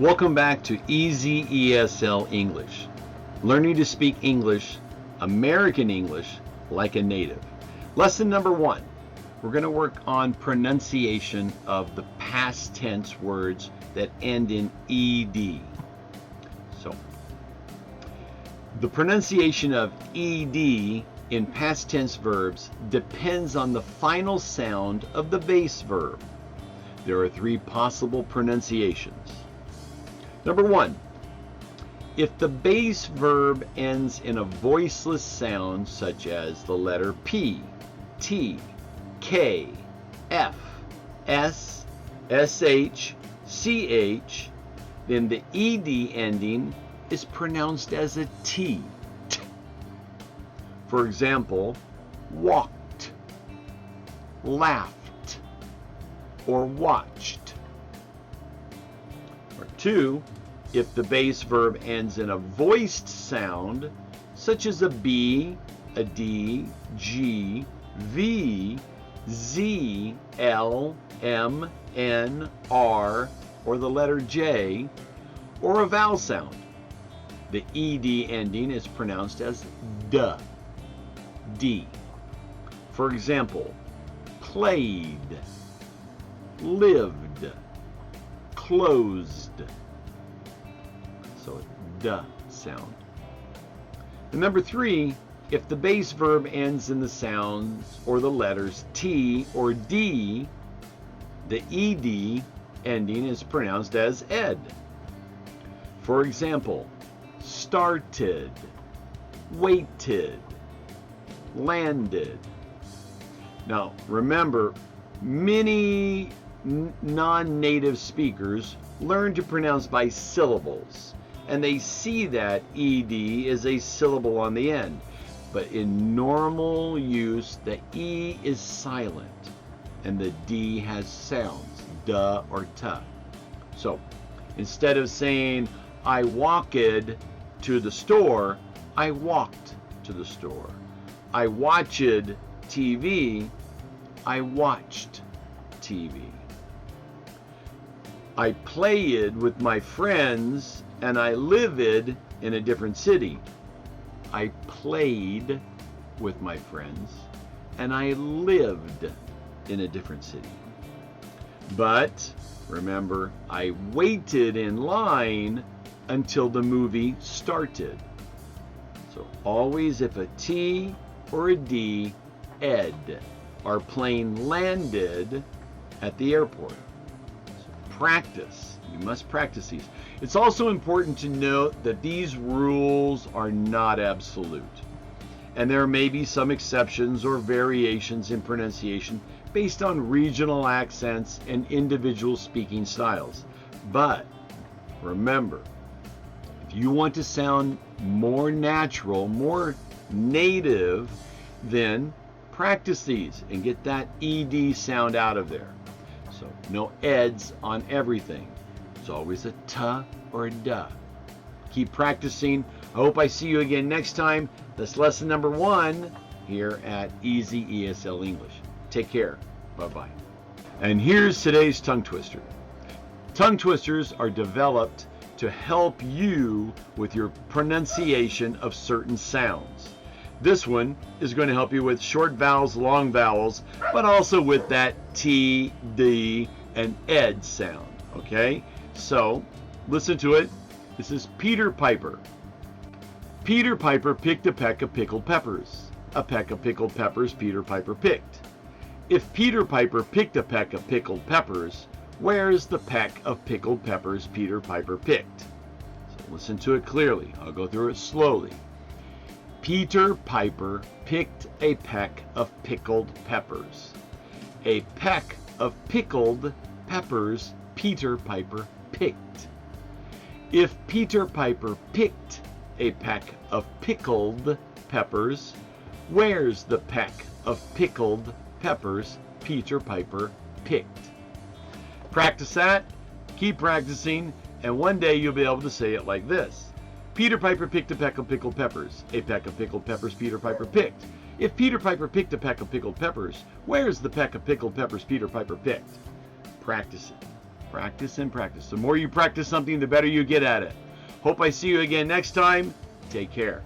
Welcome back to Easy ESL English. Learning to speak English, American English, like a native. Lesson number 1. We're going to work on pronunciation of the past tense words that end in ED. So, the pronunciation of ED in past tense verbs depends on the final sound of the base verb. There are 3 possible pronunciations. Number 1, if the base verb ends in a voiceless sound such as the letter P, T, K, F, S, SH, CH, then the ED ending is pronounced as a T. For example, wɔkt, læft, or wɑtʃt. Or 2, if the base verb ends in a voiced sound, such as a B, a D, G, V, Z, L, M, N, R, or the letter J, or a vowel sound, the ED ending is pronounced as D. For example, pleɪd, lɪvd, klozd. So the sound. And number 3, if the base verb ends in the sounds or the letters T or D, the ED ending is pronounced as ed. For example, stɑrtɪd, weɪtɪd, lændɪd. Now remember, many non-native speakers learn to pronounce by syllables, and they see that ED is a syllable on the end. But in normal use, the E is silent and the D has sounds, duh or tuh. So instead of saying I walked to the store, I walked to the store. I watched TV, I watched TV. I pleɪd with my friends and I lɪvd in a different city. I pleɪd with my friends and I lived in a different city. But remember, I waited in line until the movie started. So always if a T or a D, ed, are playing landed at the airport. So practice. You must practice these. It's also important to note that these rules are not absolute, and there may be some exceptions or variations in pronunciation based on regional accents and individual speaking styles. But remember, if you want to sound more natural, more native, then practice these and get that ED sound out of there. So no eds on everything. It's always a tuh or a duh. Keep practicing. I hope I see you again next time. That's lesson number 1 here at Easy ESL English. Take care. Bye-bye. And here's today's tongue twister. Tongue twisters are developed to help you with your pronunciation of certain sounds. This one is going to help you with short vowels, long vowels, but also with that T, D, and ed sound. Okay? So, listen to it. This is Peter Piper. Peter Piper picked a peck of pickled peppers. A peck of pickled peppers Peter Piper picked. If Peter Piper picked a peck of pickled peppers, where's the peck of pickled peppers Peter Piper picked? So listen to it clearly. I'll go through it slowly. Peter Piper picked a peck of pickled peppers. A peck of pickled peppers Peter Piper picked. If Peter Piper picked a peck of pickled peppers, where's the peck of pickled peppers Peter Piper picked? Practice that, keep practicing, and one day you'll be able to say it like this. Peter Piper picked a peck of pickled peppers. A peck of pickled peppers Peter Piper picked. If Peter Piper picked a peck of pickled peppers, where's the peck of pickled peppers Peter Piper picked? Practice it. Practice and practice. The more you practice something, the better you get at it. Hope I see you again next time. Take care.